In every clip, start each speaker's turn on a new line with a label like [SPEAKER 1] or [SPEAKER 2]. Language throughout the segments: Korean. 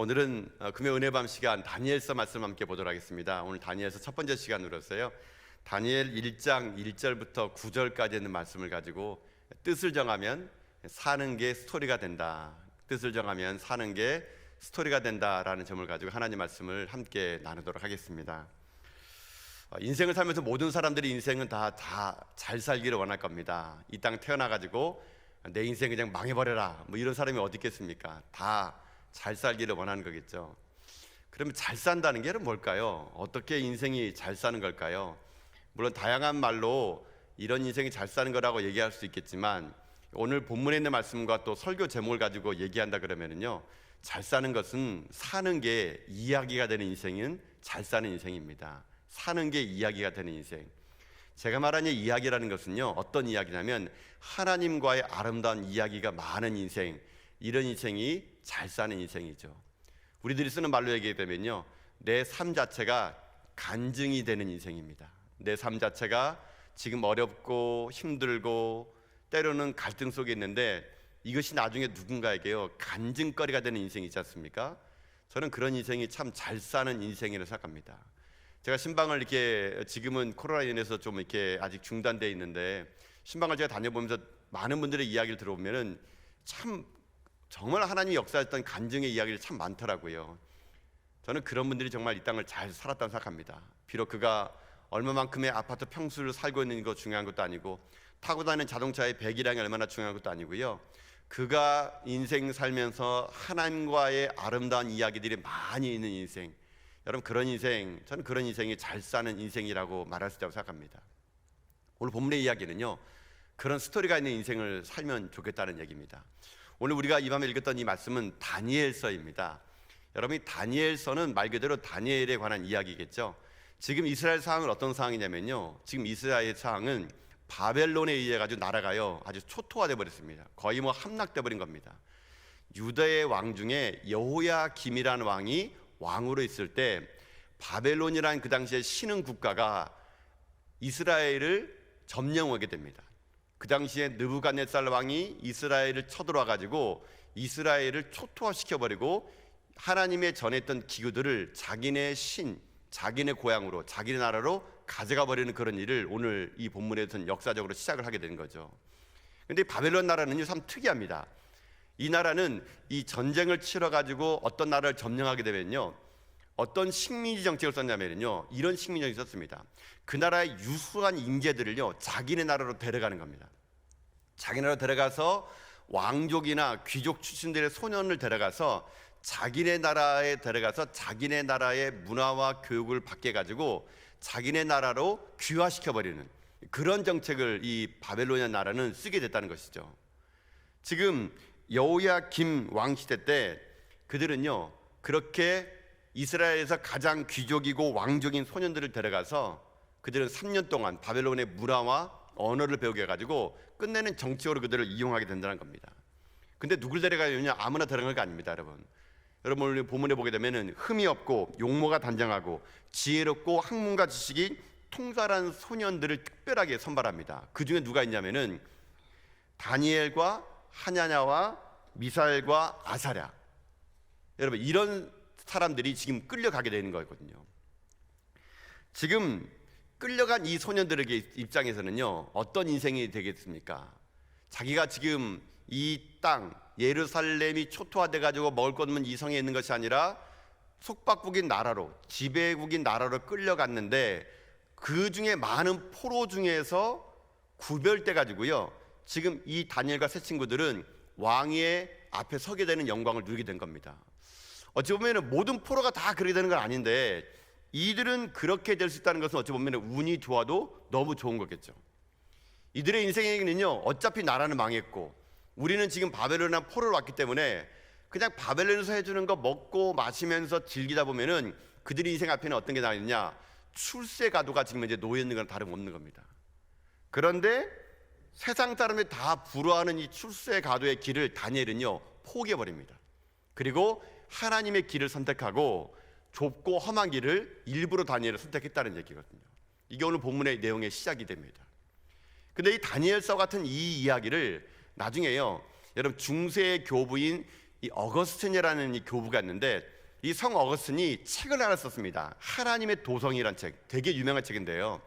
[SPEAKER 1] 오늘은 금요 은혜밤 시간 다니엘서 말씀 함께 보도록 하겠습니다. 오늘 다니엘서 첫 번째 시간으로서요, 다니엘 1장 1절부터 9절까지 있는 말씀을 가지고 뜻을 정하면 사는 게 스토리가 된다, 뜻을 정하면 사는 게 스토리가 된다라는 점을 가지고 하나님 말씀을 함께 나누도록 하겠습니다. 인생을 살면서 모든 사람들이 인생은 다 잘 살기를 원할 겁니다. 이 땅 태어나가지고 내 인생 그냥 망해버려라 뭐 이런 사람이 어디 있겠습니까? 다 잘 살기를 원하는 거겠죠. 그러면 잘 산다는 게 뭘까요? 어떻게 인생이 잘 사는 걸까요? 물론 다양한 말로 이런 인생이 잘 사는 거라고 얘기할 수 있겠지만, 오늘 본문에 있는 말씀과 또 설교 제목을 가지고 얘기한다 그러면은요, 잘 사는 것은 사는 게 이야기가 되는 인생은 잘 사는 인생입니다. 사는 게 이야기가 되는 인생. 제가 말하는 이야기라는 것은요, 어떤 이야기냐면 하나님과의 아름다운 이야기가 많은 인생, 이런 인생이 잘 사는 인생이죠. 우리들이 쓰는 말로 얘기하면요, 내 삶 자체가 간증이 되는 인생입니다. 내 삶 자체가 지금 어렵고 힘들고 때로는 갈등 속에 있는데 이것이 나중에 누군가에게요 간증거리가 되는 인생이 있지 않습니까? 저는 그런 인생이 참 잘 사는 인생이라고 생각합니다. 제가 신방을 이렇게, 지금은 코로나로 인해서 좀 이렇게 아직 중단되어 있는데, 신방을 제가 다녀보면서 많은 분들의 이야기를 들어보면은 참 정말 하나님이 역사했던 간증의 이야기를 참 많더라고요. 저는 그런 분들이 정말 이 땅을 잘 살았다고 생각합니다. 비록 그가 얼마만큼의 아파트 평수를 살고 있는 거 중요한 것도 아니고, 타고 다니는 자동차의 배기량이 얼마나 중요한 것도 아니고요, 그가 인생 살면서 하나님과의 아름다운 이야기들이 많이 있는 인생, 여러분 그런 인생, 저는 그런 인생이 잘 사는 인생이라고 말할 수 있다고 생각합니다. 오늘 본문의 이야기는요, 그런 스토리가 있는 인생을 살면 좋겠다는 얘기입니다. 오늘 우리가 이 밤에 읽었던 이 말씀은 다니엘서입니다. 여러분, 이 다니엘서는 말 그대로 다니엘에 관한 이야기겠죠. 지금 이스라엘 상황은 어떤 상황이냐면요, 지금 이스라엘 상황은 바벨론에 의해 가지고 나라가요 아주 초토화돼 버렸습니다. 거의 뭐 함락돼 버린 겁니다. 유다의 왕 중에 여호야김이라는 왕이 왕으로 있을 때, 바벨론이라는 그 당시에 신흥 국가가 이스라엘을 점령하게 됩니다. 그 당시에 느부갓네살 왕이 이스라엘을 쳐들어와 가지고 이스라엘을 초토화시켜버리고 하나님의 전했던 기구들을 자기네 신, 자기네 고향으로, 자기네 나라로 가져가 버리는 그런 일을 오늘 이 본문에서는 역사적으로 시작을 하게 되는 거죠. 그런데 바벨론 나라는요 참 특이합니다. 이 나라는 이 전쟁을 치러 가지고 어떤 나라를 점령하게 되면요, 어떤 식민지 정책을 썼냐면요, 이런 식민지 정책을 썼습니다. 그 나라의 유수한 인재들을요 자기네 나라로 데려가는 겁니다. 자기 나라로 데려가서 왕족이나 귀족 출신들의 소년을 데려가서 자기네 나라에 데려가서 자기네 나라의 문화와 교육을 받게 가지고 자기네 나라로 귀화시켜버리는 그런 정책을 이 바벨로니아 나라는 쓰게 됐다는 것이죠. 지금 여호야김 왕 시대 때 그들은요 그렇게 이스라엘에서 가장 귀족이고 왕족인 소년들을 데려가서 그들은 3년 동안 바벨론의 문화와 언어를 배우게 해가지고 끝내는 정치적으로 그들을 이용하게 된다는 겁니다. 근데 누굴 데려가느냐, 아무나 데려가는 거 아닙니다. 여러분 오늘 본문에 보게 되면은 흠이 없고 용모가 단정하고 지혜롭고 학문과 지식이 통달한 소년들을 특별하게 선발합니다. 그 중에 누가 있냐면은 다니엘과 하냐냐와 미사엘과 아사랴, 여러분 이런 사람들이 지금 끌려가게 되는 거거든요. 지금 끌려간 이 소년들에게 입장에서는요 어떤 인생이 되겠습니까? 자기가 지금 이 땅 예루살렘이 초토화돼 가지고 먹을 것 없는 이 성에 있는 것이 아니라 속박국인 나라로, 지배국인 나라로 끌려갔는데, 그 중에 많은 포로 중에서 구별돼 가지고요 지금 이 다니엘과 세 친구들은 왕의 앞에 서게 되는 영광을 누리게 된 겁니다. 어찌 보면 모든 포로가 다 그렇게 되는 건 아닌데, 이들은 그렇게 될 수 있다는 것은 어찌 보면 운이 좋아도 너무 좋은 거겠죠. 이들의 인생에는요 어차피 나라는 망했고 우리는 지금 바벨론이나 포로로 왔기 때문에 그냥 바벨론에서 해주는 거 먹고 마시면서 즐기다 보면은 그들의 인생 앞에는 어떤 게 나있느냐, 출세 가도가 지금 이제 놓여 있는 건 다름없는 겁니다. 그런데 세상 사람들이 다 부러워하는 이 출세 가도의 길을 다니엘은요 포기해 버립니다. 그리고 하나님의 길을 선택하고 좁고 험한 길을 일부러 다니엘을 선택했다는 얘기거든요. 이게 오늘 본문의 내용의 시작이 됩니다. 근데 이 다니엘서 같은 이 이야기를 나중에요 여러분 중세 교부인 이 어거스틴이라는 이 교부가 있는데, 이 성 어거스틴이 책을 하나 썼습니다. 하나님의 도성이라는 책, 되게 유명한 책인데요.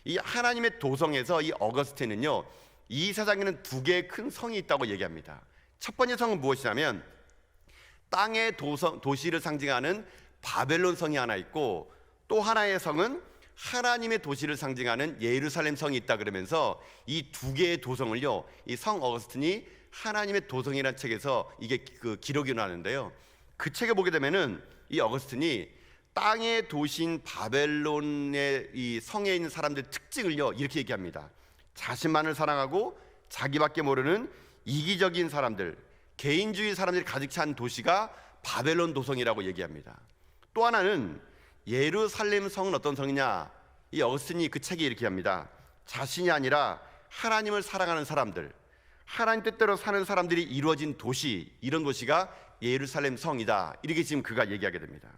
[SPEAKER 1] 이 하나님의 도성에서 이 어거스틴은요, 이 세상에는 두 개의 큰 성이 있다고 얘기합니다. 첫 번째 성은 무엇이냐면 땅의 도시를 상징하는 바벨론 성이 하나 있고, 또 하나의 성은 하나님의 도시를 상징하는 예루살렘 성이 있다 그러면서 이 두 개의 도성을요, 이 성 어거스틴이 하나님의 도성이라는 책에서 이게 그 기록이 나는데요. 그 책에 보게 되면은 이 어거스틴이 땅의 도시인 바벨론의 이 성에 있는 사람들의 특징을요, 이렇게 얘기합니다. 자신만을 사랑하고 자기밖에 모르는 이기적인 사람들, 개인주의 사람들이 가득 찬 도시가 바벨론 도성이라고 얘기합니다. 또 하나는 예루살렘 성은 어떤 성이냐? 이 어거스틴이 그 책에 이렇게 합니다. 자신이 아니라 하나님을 사랑하는 사람들, 하나님 뜻대로 사는 사람들이 이루어진 도시, 이런 도시가 예루살렘 성이다. 이렇게 지금 그가 얘기하게 됩니다.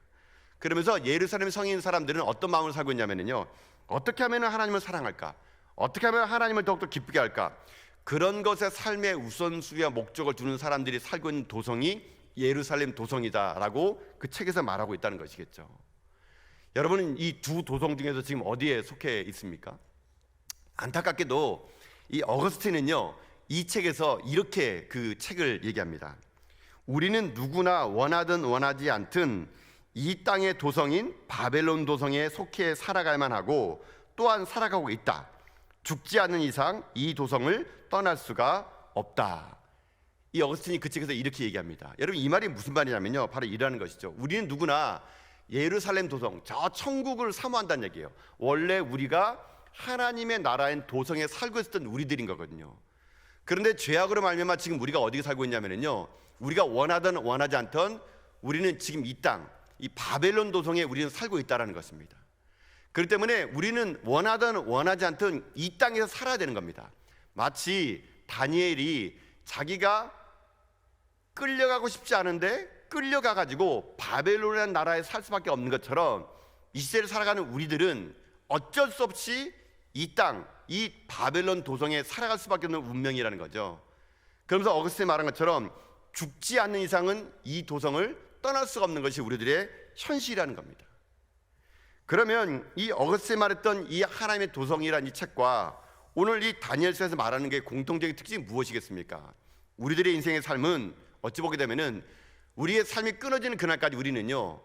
[SPEAKER 1] 그러면서 예루살렘 성인 사람들은 어떤 마음을 살고 있냐면요, 어떻게 하면 하나님을 사랑할까? 어떻게 하면 하나님을 더욱더 기쁘게 할까? 그런 것에 삶의 우선순위와 목적을 두는 사람들이 살고 있는 도성이 예루살렘 도성이다라고 그 책에서 말하고 있다는 것이겠죠. 여러분은 이 두 도성 중에서 지금 어디에 속해 있습니까? 안타깝게도 이 어거스틴은요, 이 책에서 이렇게 그 책을 얘기합니다. 우리는 누구나 원하든 원하지 않든 이 땅의 도성인 바벨론 도성에 속해 살아갈만 하고 또한 살아가고 있다. 죽지 않는 이상 이 도성을 떠날 수가 없다. 이 어거스틴이 그 책에서 이렇게 얘기합니다. 여러분, 이 말이 무슨 말이냐면요, 바로 이라는 것이죠. 우리는 누구나 예루살렘 도성, 저 천국을 사모한다는 얘기예요. 원래 우리가 하나님의 나라인 도성에 살고 있었던 우리들인 거거든요. 그런데 죄악으로 말미암아 지금 우리가 어디에 살고 있냐면요, 우리가 원하든 원하지 않든 우리는 지금 이 땅, 이 바벨론 도성에 우리는 살고 있다는 것입니다. 그렇기 때문에 우리는 원하든 원하지 않든 이 땅에서 살아야 되는 겁니다. 마치 다니엘이 자기가 끌려가고 싶지 않은데 끌려가 가지고 바벨론이라는 나라에 살 수밖에 없는 것처럼 이 시대를 살아가는 우리들은 어쩔 수 없이 이 땅, 이 바벨론 도성에 살아갈 수밖에 없는 운명이라는 거죠. 그러면서 어거스틴이 말한 것처럼 죽지 않는 이상은 이 도성을 떠날 수가 없는 것이 우리들의 현실이라는 겁니다. 그러면 이 어거스틴이 말했던 이 하나님의 도성이라는 이 책과 오늘 이 다니엘서에서 말하는 게 공통적인 특징이 무엇이겠습니까? 우리들의 인생의 삶은 어찌 보게 되면은 우리의 삶이 끊어지는 그날까지 우리는요,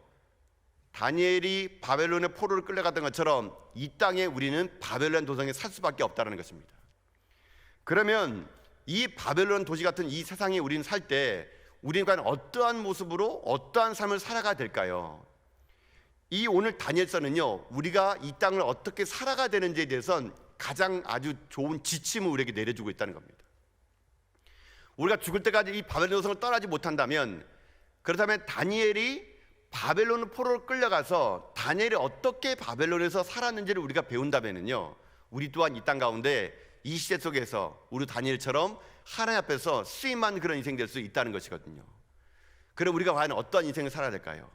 [SPEAKER 1] 다니엘이 바벨론의 포로를 끌려갔던 것처럼 이 땅에 우리는 바벨론 도성에 살 수밖에 없다는 것입니다. 그러면 이 바벨론 도시 같은 이 세상에 우리는 살 때 우리는 과연 어떠한 모습으로 어떠한 삶을 살아가야 될까요? 이 오늘 다니엘서는요, 우리가 이 땅을 어떻게 살아가야 되는지에 대해서는 가장 아주 좋은 지침을 우리에게 내려주고 있다는 겁니다. 우리가 죽을 때까지 이 바벨론 도성을 떠나지 못한다면, 그렇다면 다니엘이 바벨론 포로로 끌려가서 다니엘이 어떻게 바벨론에서 살았는지를 우리가 배운다면요, 우리 또한 이 땅 가운데 이 시대 속에서 우리 다니엘처럼 하나님 앞에서 쓰임만 그런 인생 될 수 있다는 것이거든요. 그럼 우리가 과연 어떠한 인생을 살아야 될까요?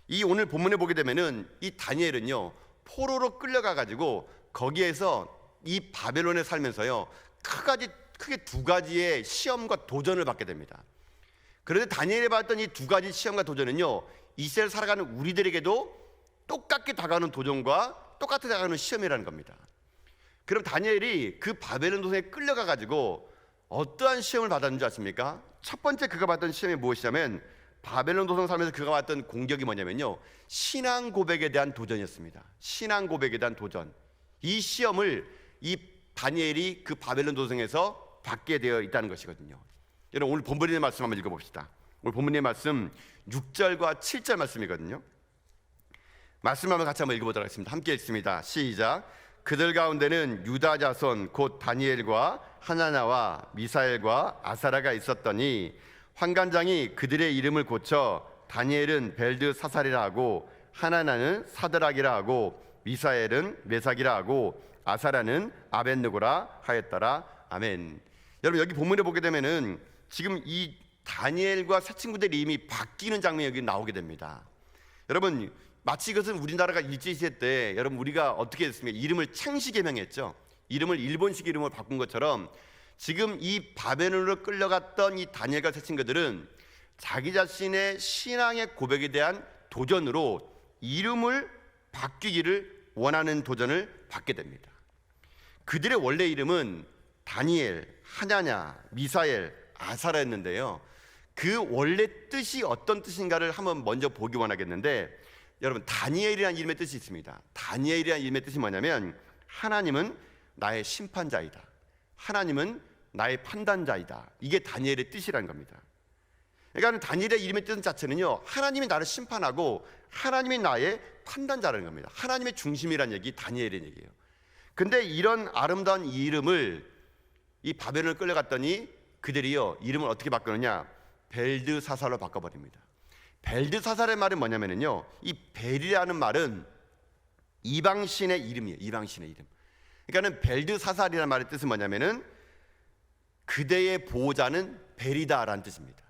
[SPEAKER 1] 이 오늘 본문에 보게 되면은 이 다니엘은요, 포로로 끌려가 가지고 거기에서 이 바벨론에 살면서요, 크게 두 가지의 시험과 도전을 받게 됩니다. 그런데 다니엘이 받았던 이 두 가지 시험과 도전은요, 이 시대를 살아가는 우리들에게도 똑같게 다가오는 도전과 똑같이 다가오는 시험이라는 겁니다. 그럼 다니엘이 그 바벨론 도성에 끌려가 가지고 어떠한 시험을 받았는지 아십니까? 첫 번째 그가 받던 시험이 무엇이냐면, 바벨론 도성 살면서 그가 받던 공격이 뭐냐면요, 신앙 고백에 대한 도전이었습니다. 신앙 고백에 대한 도전. 이 시험을 이 다니엘이 그 바벨론 도성에서 받게 되어 있다는 것이거든요. 여러분, 오늘 본문의 말씀 한번 읽어봅시다. 오늘 본문의 말씀 6절과 7절 말씀이거든요. 말씀 한번 읽어보도록 하겠습니다. 함께 읽습니다. 시작. 그들 가운데는 유다 자손 곧 다니엘과 하나냐와 미사엘과 아사랴가 있었더니 환관장이 그들의 이름을 고쳐 다니엘은 벨드사살이라 하고 하나냐는 사드락이라 하고 미사엘은 메삭이라 하고 아사랴는 아벳느고라 하였더라. 아멘. 여러분, 여기 본문에 보게 되면은 지금 이 다니엘과 세 친구들의 이름이 바뀌는 장면이 여기 나오게 됩니다. 여러분, 마치 이것은 우리나라가 일제시대 때 여러분 우리가 어떻게 했습니까? 이름을 창씨 개명했죠. 이름을 일본식 이름으로 바꾼 것처럼 지금 이 바벨론으로 끌려갔던 이 다니엘과 세 친구들은 자기 자신의 신앙의 고백에 대한 도전으로 이름을 바뀌기를 원하는 도전을 받게 됩니다. 그들의 원래 이름은 다니엘, 하냐냐, 미사엘, 아사라였는데요. 그 원래 뜻이 어떤 뜻인가를 한번 먼저 보기 원하겠는데, 여러분, 다니엘이라는 이름의 뜻이 있습니다. 다니엘이라는 이름의 뜻이 뭐냐면, 하나님은 나의 심판자이다, 하나님은 나의 판단자이다, 이게 다니엘의 뜻이라는 겁니다. 그러니까 다니엘의 이름의 뜻 자체는요, 하나님이 나를 심판하고 하나님이 나의 판단자라는 겁니다. 하나님의 중심이라는 얘기, 다니엘의 얘기예요. 근데 이런 아름다운 이름을, 이 바벨론을 끌려갔더니 그들이요, 이름을 어떻게 바꾸느냐, 벨드사살로 바꿔버립니다. 벨드사살의 말은 뭐냐면요, 이 벨이라는 말은 이방신의 이름이에요. 이방신의 이름. 그러니까는 벨드사살이라는 말의 뜻은 뭐냐면은 그대의 보호자는 벨이다라는 뜻입니다.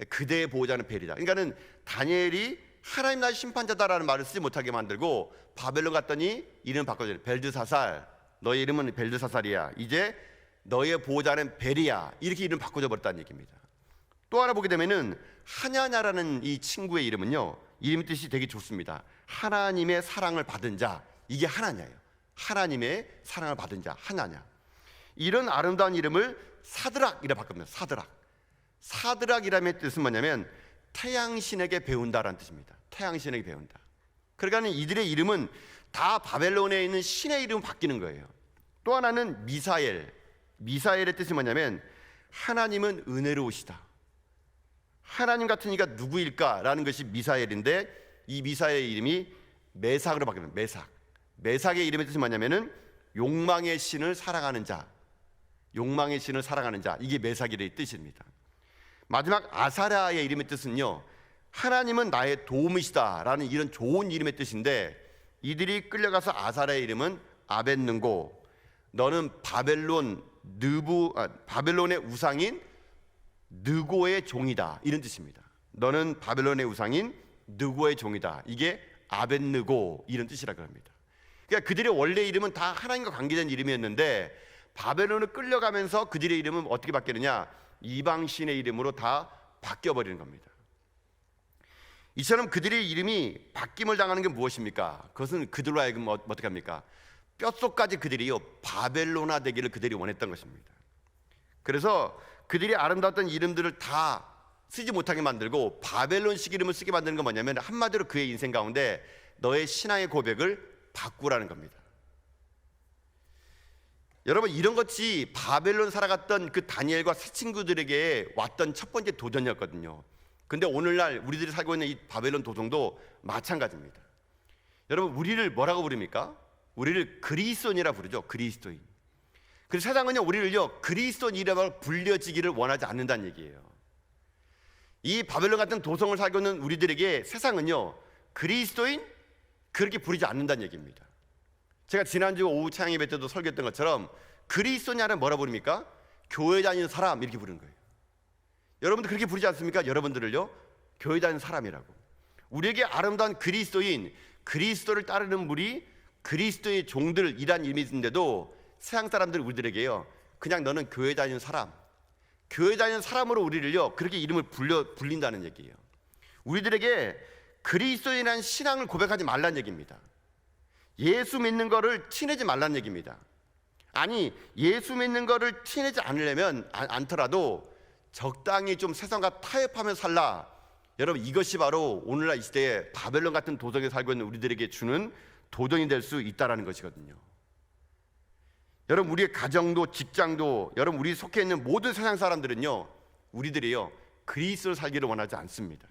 [SPEAKER 1] 그대의 보호자는 벨이다. 그러니까는 다니엘이 하나님 나의 심판자다라는 말을 쓰지 못하게 만들고 바벨론 갔더니 이름 바꿔줘요. 벨드사살, 너의 이름은 벨드사살이야, 이제 너의 보호자는 벨이야, 이렇게 이름 바꿔줘 버렸다는 얘기입니다. 또 하나 보게 되면은 하냐냐라는 이 친구의 이름은요, 이름 뜻이 되게 좋습니다. 하나님의 사랑을 받은 자, 이게 하나냐예요. 하나님의 사랑을 받은 자, 하나냐. 이런 아름다운 이름을 사드락이라 바꿉니다. 사드락이라는 뜻은 뭐냐면 태양신에게 배운다라는 뜻입니다. 태양신에게 배운다. 그러니까 이들의 이름은 다 바벨론에 있는 신의 이름 바뀌는 거예요. 또 하나는 미사엘의 뜻이 뭐냐면 하나님은 은혜로우시다, 하나님 같은 이가 누구일까라는 것이 미사엘인데, 이 미사엘의 이름이 메삭으로 바뀝니다. 메삭의 이름의 뜻이 뭐냐면은 욕망의 신을 사랑하는 자, 욕망의 신을 사랑하는 자, 이게 메삭의 뜻입니다. 마지막 아사라의 이름의 뜻은요, 하나님은 나의 도움이시다라는 이런 좋은 이름의 뜻인데, 이들이 끌려가서 아사라의 이름은 아벳느고, 너는 바벨론의 우상인 느고의 종이다, 이런 뜻입니다. 너는 바벨론의 우상인 느고의 종이다, 이게 아벳느고, 이런 뜻이라고 합니다. 그러니까 그들의 원래 이름은 다 하나님과 관계된 이름이었는데 바벨론을 끌려가면서 그들의 이름은 어떻게 바뀌느냐, 이방신의 이름으로 다 바뀌어버리는 겁니다. 이처럼 그들의 이름이 바뀜을 당하는 게 무엇입니까? 그것은 그들로 하여금 어떻게 합니까? 뼛속까지 그들이요, 바벨론화 되기를 그들이 원했던 것입니다. 그래서 그들이 아름다웠던 이름들을 다 쓰지 못하게 만들고 바벨론식 이름을 쓰게 만드는 건 뭐냐면, 한마디로 그의 인생 가운데 너의 신앙의 고백을 바꾸라는 겁니다. 여러분, 이런 것이 바벨론 살아갔던 그 다니엘과 새 친구들에게 왔던 첫 번째 도전이었거든요. 근데 오늘날 우리들이 살고 있는 이 바벨론 도전도 마찬가지입니다. 여러분, 우리를 뭐라고 부릅니까? 우리를 그리스도인이라 부르죠. 그리스도인. 그래서 세상은요, 우리를요, 그리스도인이라고 불려지기를 원하지 않는다는 얘기예요. 이 바벨론 같은 도성을 살고 있는 우리들에게 세상은요, 그리스도인 그렇게 부르지 않는다는 얘기입니다. 제가 지난주 오후 찬양 예배 때도 설교했던 것처럼 그리스도인이라는 뭐라 부릅니까? 교회 다니는 사람, 이렇게 부르는 거예요. 여러분들 그렇게 부르지 않습니까? 여러분들을요, 교회 다니는 사람이라고. 우리에게 아름다운 그리스도인, 그리스도를 따르는 무리, 그리스도의 종들이란 이름이 있는데도 세상 사람들 우리들에게요, 그냥 너는 교회 다니는 사람, 교회 다니는 사람으로 우리를요, 그렇게 이름을 불린다는 얘기예요. 우리들에게 그리스도인이라는 신앙을 고백하지 말라는 얘기입니다. 예수 믿는 거를 티내지 말라는 얘기입니다. 아니, 예수 믿는 거를 티내지 않더라도 적당히 좀 세상과 타협하면서 살라. 여러분, 이것이 바로 오늘날 이 시대에 바벨론 같은 도성에 살고 있는 우리들에게 주는 도전이 될 수 있다는 것이거든요. 여러분, 우리의 가정도 직장도, 여러분, 우리 속해 있는 모든 세상 사람들은요, 우리들이요, 그리스도를 살기를 원하지 않습니다.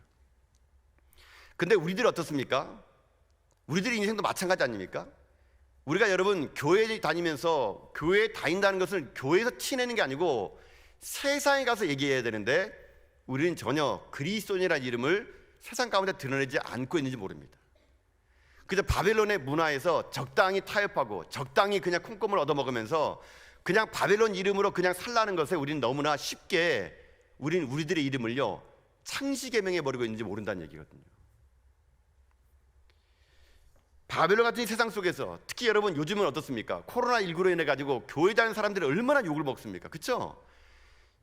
[SPEAKER 1] 근데 우리들이 어떻습니까? 우리들의 인생도 마찬가지 아닙니까? 우리가 여러분 교회에 다니면서, 교회에 다닌다는 것은 교회에서 티내는 게 아니고 세상에 가서 얘기해야 되는데, 우리는 전혀 그리스도인이라는 이름을 세상 가운데 드러내지 않고 있는지 모릅니다. 그저 바벨론의 문화에서 적당히 타협하고 적당히 그냥 콩고물 얻어먹으면서 그냥 바벨론 이름으로 그냥 살라는 것에 우리는 너무나 쉽게 우리들의 이름을요, 창시계명해 버리고 있는지 모른다는 얘기거든요. 바벨론 같은 이 세상 속에서 특히 여러분 요즘은 어떻습니까? 코로나19로 인해 가지고 교회 다니는 사람들이 얼마나 욕을 먹습니까? 그렇죠?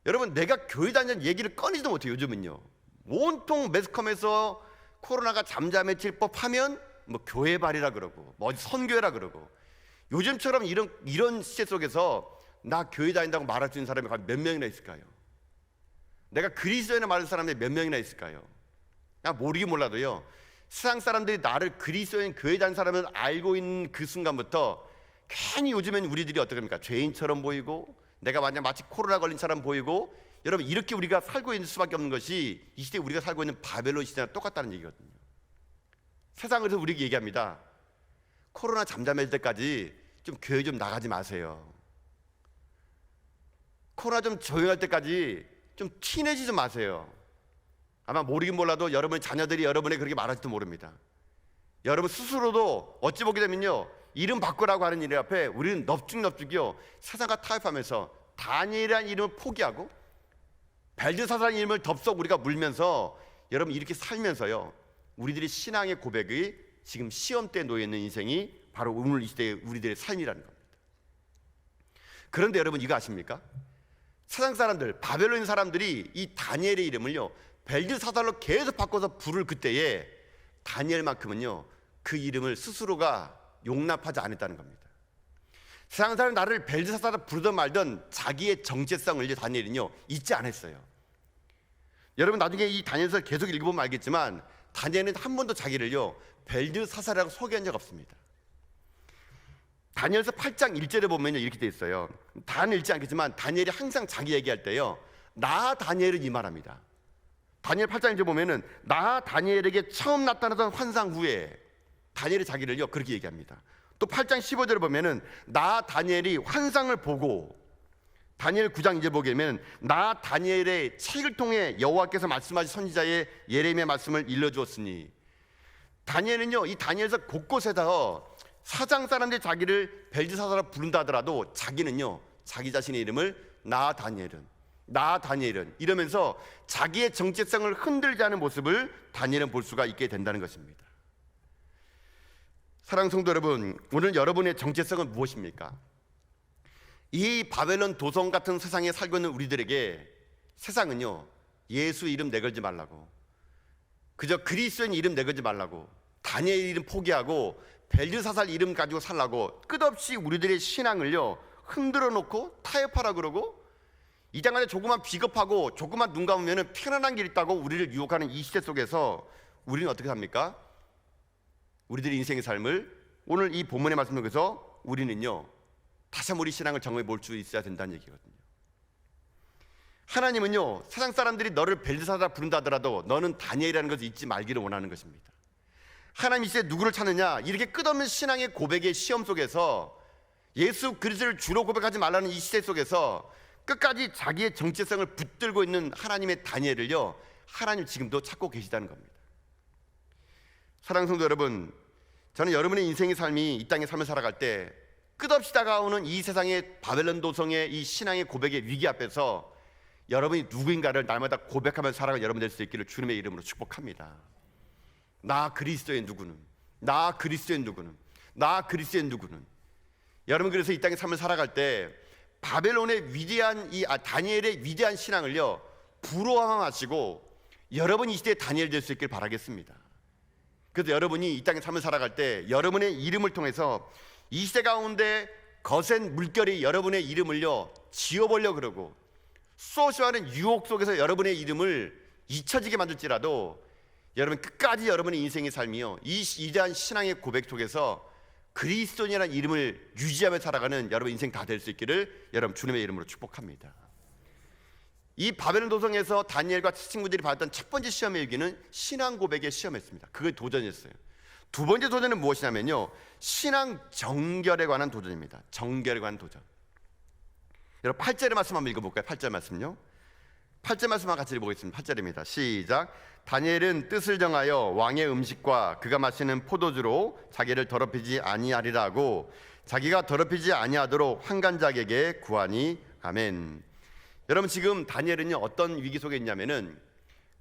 [SPEAKER 1] 여러분, 내가 교회 다니는 얘기를 꺼내지도 못해요. 요즘은요, 온통 매스컴에서 코로나가 잠잠해질 법하면 뭐 교회발이라 그러고 뭐 어디 선교회라 그러고, 요즘처럼 이런 시대 속에서 나 교회 다닌다고 말할 수 있는 사람이 몇 명이나 있을까요? 내가 그리스도인을 말하는 사람이 몇 명이나 있을까요? 나 모르긴 몰라도요, 세상 사람들이 나를 그리스도인 교회 다니는 사람을 알고 있는 그 순간부터 괜히 요즘엔 우리들이 어떻게 합니까? 죄인처럼 보이고, 내가 마치 코로나 걸린 사람 보이고, 여러분 이렇게 우리가 살고 있는 수밖에 없는 것이 이 시대에 우리가 살고 있는 바벨론 시대랑 똑같다는 얘기거든요. 세상에서 우리에게 얘기합니다. 코로나 잠잠해질 때까지 좀 교회 좀 나가지 마세요. 코로나 좀 조용할 때까지 좀 티내지 좀 마세요. 아마 모르긴 몰라도 여러분의 자녀들이 여러분에게 그렇게 말할지도 모릅니다. 여러분 스스로도 어찌 보게 되면요, 이름 바꾸라고 하는 일 앞에 우리는 넙죽넙죽이요 세상과 타협하면서 다니엘이라는 이름을 포기하고 벨드사사라는 이름을 덥석 우리가 물면서, 여러분 이렇게 살면서요, 우리들의 신앙의 고백이 지금 시험대에 놓여있는 인생이 바로 오늘 이 시대의 우리들의 삶이라는 겁니다. 그런데 여러분 이거 아십니까? 세상 사람들, 바벨론 사람들이 이 다니엘의 이름을요 벨드사살로 계속 바꿔서 부를 그때에 다니엘만큼은요 그 이름을 스스로가 용납하지 않았다는 겁니다. 세상 사람 나를 벨드사살로 부르든 말든 자기의 정체성을 다니엘은요 잊지 않았어요. 여러분 나중에 이 다니엘서 계속 읽어보면 알겠지만 다니엘은 한 번도 자기를요 벨드사살이라고 소개한 적 없습니다. 다니엘서 8장 1절에 보면요 이렇게 돼 있어요. 다 읽지 않겠지만 다니엘이 항상 자기 얘기할 때요, 나 다니엘은 이 말합니다. 다니엘 8장 1절 보면은 나 다니엘에게 처음 나타나던 환상 후에 다니엘이 자기를요 그렇게 얘기합니다. 또 8장 15절에 보면은 나 다니엘이 환상을 보고, 다니엘 9장 2절 보게 되면 나 다니엘의 책을 통해 여호와께서 말씀하신 선지자의 예레미야 말씀을 일러주었으니, 다니엘은요 이 다니엘서 곳곳에다 사장 사람들이 자기를 벨드사살로 부른다 하더라도 자기는요 자기 자신의 이름을 나 다니엘은 이러면서 자기의 정체성을 흔들지 않은 모습을 다니엘은 볼 수가 있게 된다는 것입니다. 사랑하는 성도 여러분, 오늘 여러분의 정체성은 무엇입니까? 이 바벨론 도성 같은 세상에 살고 있는 우리들에게 세상은요 예수 이름 내걸지 말라고, 그저 그리스도인 이름 내걸지 말라고, 다니엘 이름 포기하고 벨드사살 이름 가지고 살라고 끝없이 우리들의 신앙을요 흔들어 놓고 타협하라 그러고, 이 장안에 조금만 비겁하고 조금만 눈 감으면 편안한 길 있다고 우리를 유혹하는 이 시대 속에서 우리는 어떻게 삽니까? 우리들의 인생의 삶을 오늘 이 본문의 말씀을 통해서 우리는요 다시 한번 우리 신앙을 점검해 볼 수 있어야 된다는 얘기거든요. 하나님은요 세상 사람들이 너를 벨드사살 부른다 하더라도 너는 다니엘이라는 것을 잊지 말기를 원하는 것입니다. 하나님 이 시대에 누구를 찾느냐, 이렇게 끝없는 신앙의 고백의 시험 속에서 예수 그리스도를 주로 고백하지 말라는 이 시대 속에서 끝까지 자기의 정체성을 붙들고 있는 하나님의 다니엘을요 하나님 지금도 찾고 계시다는 겁니다. 사랑하는 성도 여러분, 저는 여러분의 인생의 삶이 이 땅의 삶을 살아갈 때 끝없이 다가오는 이 세상의 바벨론 도성의 이 신앙의 고백의 위기 앞에서 여러분이 누구인가를 날마다 고백하면서 살아가는 여러분 될 수 있기를 주님의 이름으로 축복합니다. 나 그리스도의 누구는, 나 그리스도의 누구는, 나 그리스도의 누구는. 여러분 그래서 이 땅의 삶을 살아갈 때 바벨론의 위대한 다니엘의 위대한 신앙을요 부러워하시고 여러분이 이 시대에 다니엘 될 수 있길 바라겠습니다. 그래서 여러분이 이 땅의 삶을 살아갈 때 여러분의 이름을 통해서 이 시대 가운데 거센 물결이 여러분의 이름을요 지워보려고 그러고, 수없이많은 유혹 속에서 여러분의 이름을 잊혀지게 만들지라도 여러분 끝까지 여러분의 인생의 삶이요 이 위대한 신앙의 고백 속에서 그리스도인이라는 이름을 유지하며 살아가는 여러분 인생 다 될 수 있기를 여러분 주님의 이름으로 축복합니다. 이 바벨론 도성에서 다니엘과 친구들이 받았던 첫 번째 시험의 위기는 신앙 고백의 시험이었습니다. 그게 도전이었어요. 두 번째 도전은 무엇이냐면요 신앙 정결에 관한 도전입니다. 정결에 관한 도전. 여러분 8절의 말씀 한번 읽어볼까요? 8절 말씀요. 8절 말씀만 같이 읽어보겠습니다. 8절입니다. 시작. 다니엘은 뜻을 정하여 왕의 음식과 그가 마시는 포도주로 자기를 더럽히지 아니하리라고 자기가 더럽히지 아니하도록 환관작에게 구하니. 아멘. 여러분 지금 다니엘은요 어떤 위기 속에 있냐면은